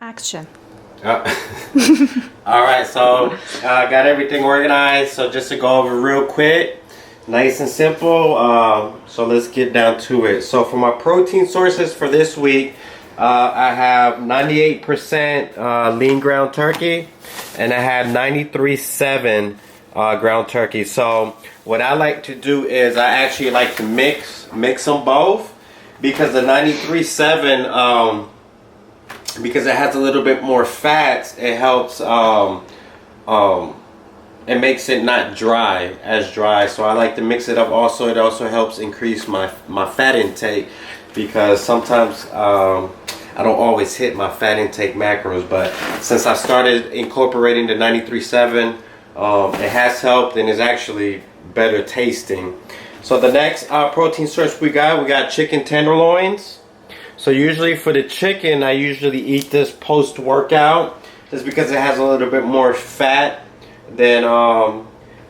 Action. All right, so I got everything organized. So just to go over real quick, nice and simple. So let's get down to it. So for my protein sources for this week, I have 98% lean ground turkey, and I have 93.7 ground turkey. So what I like to do is I actually like to mix them both, because the 93.7 because it has a little bit more fats, it helps it makes it not as dry. So I like to mix it up. Also, it also helps increase my fat intake, because sometimes I don't always hit my fat intake macros, but since I started incorporating the 93.7, it has helped and is actually better tasting. So the next protein source we got chicken tenderloins. So usually for the chicken, I usually eat this post-workout, just because it has a little bit more fat than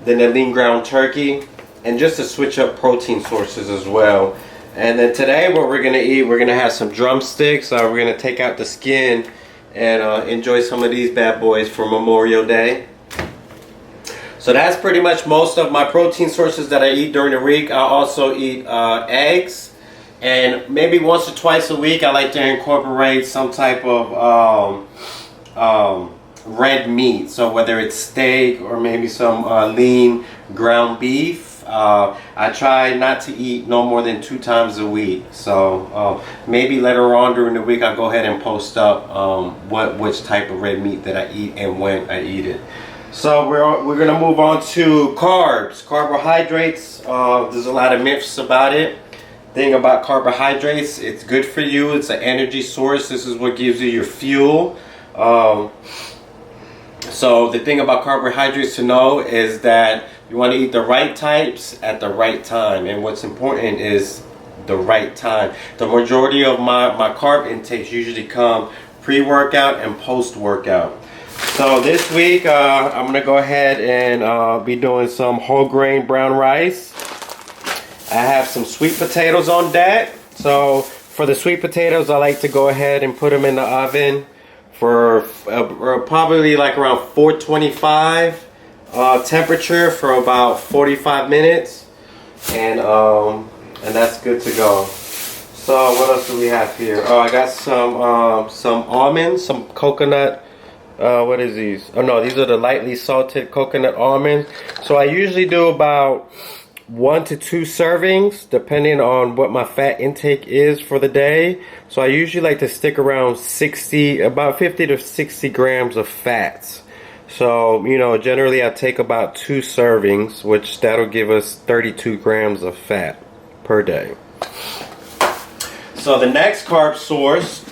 the lean ground turkey, and just to switch up protein sources as well. And then today, what we're gonna eat, we're gonna have some drumsticks. We're gonna take out the skin and enjoy some of these bad boys for Memorial Day. So that's pretty much most of my protein sources that I eat during the week. I also eat eggs. And maybe once or twice a week, I like to incorporate some type of red meat. So whether it's steak or maybe some lean ground beef. I try not to eat no more than 2 times a week. So maybe later on during the week, I'll go ahead and post up which type of red meat that I eat and when I eat it. So we're gonna move on to carbs, carbohydrates. There's a lot of myths about it. Thing about carbohydrates, it's good for you. It's an energy source. This is what gives you your fuel. So the thing about carbohydrates to know is that you want to eat the right types at the right time. And what's important is the right time. The majority of my carb intakes usually come pre-workout and post-workout. So this week, I'm going to go ahead and be doing some whole grain brown rice. I have some sweet potatoes on deck. So for the sweet potatoes, I like to go ahead and put them in the oven for probably like around 425 temperature for about 45 minutes, and that's good to go. So what else do we have here? Oh, I got some almonds, some coconut. What is these? Oh no, these are the lightly salted coconut almonds. So I usually do about 1 to 2 servings, depending on what my fat intake is for the day. So I usually like to stick around about 50 to 60 grams of fats. So, generally I take about 2 servings, which that'll give us 32 grams of fat per day. So the next carb source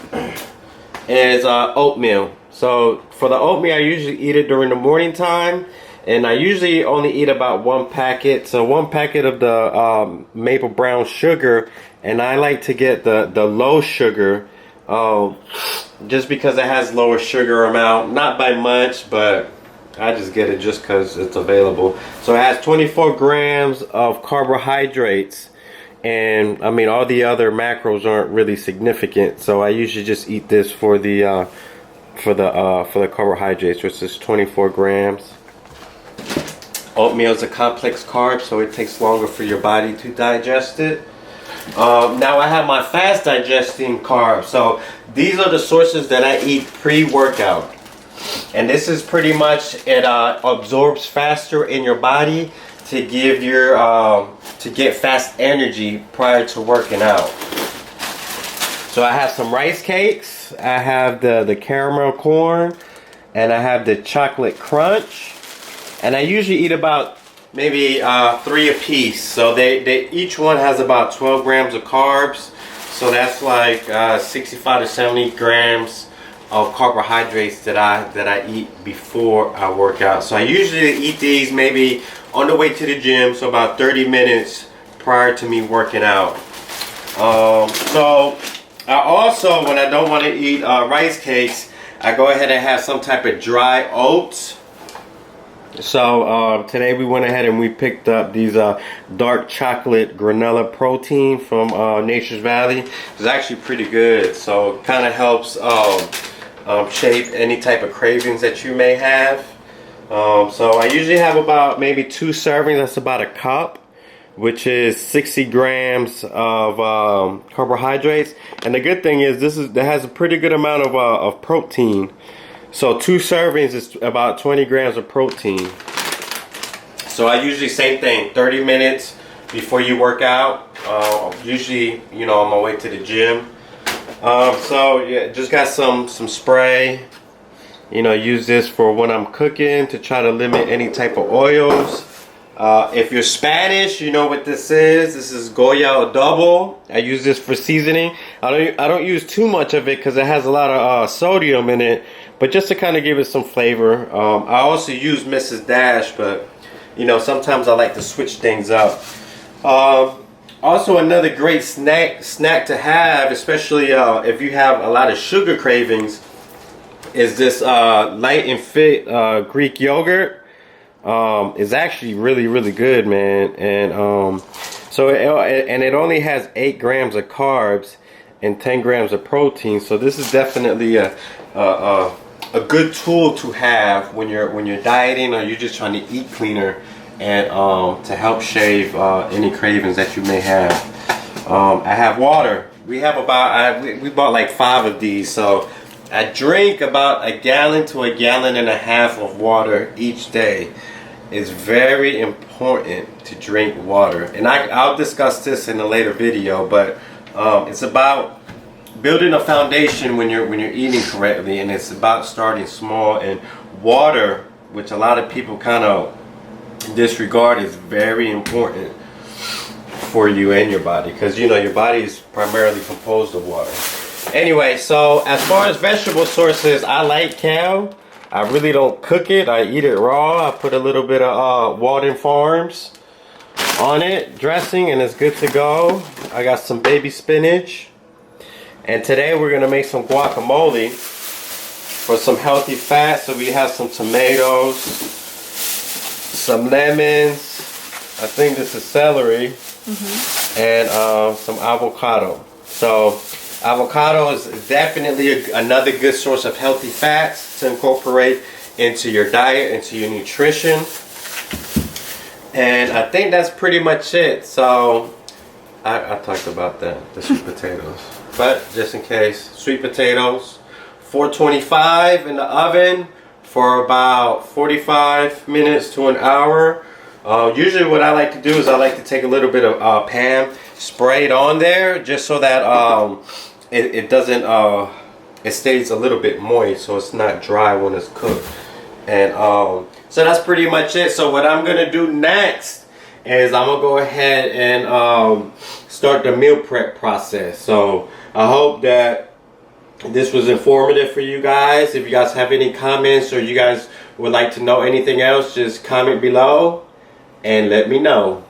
is oatmeal. So for the oatmeal, I usually eat it during the morning time. And I usually only eat about 1 packet. So 1 packet of the maple brown sugar. And I like to get the low sugar, just because it has lower sugar amount. Not by much, but I just get it just because it's available. So it has 24 grams of carbohydrates. And I mean, all the other macros aren't really significant. So I usually just eat this for the carbohydrates, which is 24 grams. Oatmeal is a complex carb, so it takes longer for your body to digest it. Now I have my fast digesting carbs. So these are the sources that I eat pre-workout. And this is pretty much, it absorbs faster in your body to give to get fast energy prior to working out. So I have some rice cakes, I have the caramel corn, and I have the chocolate crunch. And I usually eat about maybe 3 a piece. So they each one has about 12 grams of carbs. So that's like 65 to 70 grams of carbohydrates that I eat before I work out. So I usually eat these maybe on the way to the gym, so about 30 minutes prior to me working out. So I also, when I don't want to eat rice cakes, I go ahead and have some type of dry oats. So today we went ahead and we picked up these dark chocolate granola protein from Nature's Valley. It's actually pretty good. So it kind of helps shape any type of cravings that you may have. So I usually have about maybe 2 servings. That's about a cup, which is 60 grams of carbohydrates. And the good thing is that has a pretty good amount of protein. So 2 servings is about 20 grams of protein. So I usually, same thing, 30 minutes before you work out. Usually, you know, on my way to the gym. So yeah, just got some spray. You know, use this for when I'm cooking to try to limit any type of oils. If you're Spanish, you know what this is. This is Goya Double. I use this for seasoning. I don't use too much of it because it has a lot of sodium in it, but just to kind of give it some flavor. I also use Mrs. Dash, but you know, sometimes I like to switch things up. Also, another great snack to have, especially if you have a lot of sugar cravings, is this Light and Fit Greek yogurt. It's actually really good, man. And so it only has 8 grams of carbs and 10 grams of protein. So this is definitely a good tool to have when you're dieting or you're just trying to eat cleaner, and to help shave any cravings that you may have. I have water. We have we bought like 5 of these, so I drink about 1 gallon to 1.5 gallons of water each day. It's very important to drink water, and I'll discuss this in a later video. But it's about building a foundation when you're eating correctly, and it's about starting small. And water, which a lot of people kind of disregard, is very important for you and your body, because you know your body is primarily composed of water. Anyway, so as far as vegetable sources, I like kale. I really don't cook it. I eat it raw. I put a little bit of Walden Farms on it, dressing, and it's good to go. I got some baby spinach. And today we're going to make some guacamole for some healthy fat. So we have some tomatoes, some lemons, I think this is celery, and some avocado. So avocado is definitely another good source of healthy fats to incorporate into your diet, into your nutrition. And I think that's pretty much it. So I talked about the sweet potatoes, but just in case, sweet potatoes, 425 in the oven for about 45 minutes to an hour. Usually what I like to do is I like to take a little bit of Pam, spray it on there just so that it doesn't it stays a little bit moist, so it's not dry when it's cooked. And so that's pretty much it. So what I'm gonna do next is I'm gonna go ahead and start the meal prep process. So I hope that this was informative for you guys. If you guys have any comments or you guys would like to know anything else, just comment below and let me know.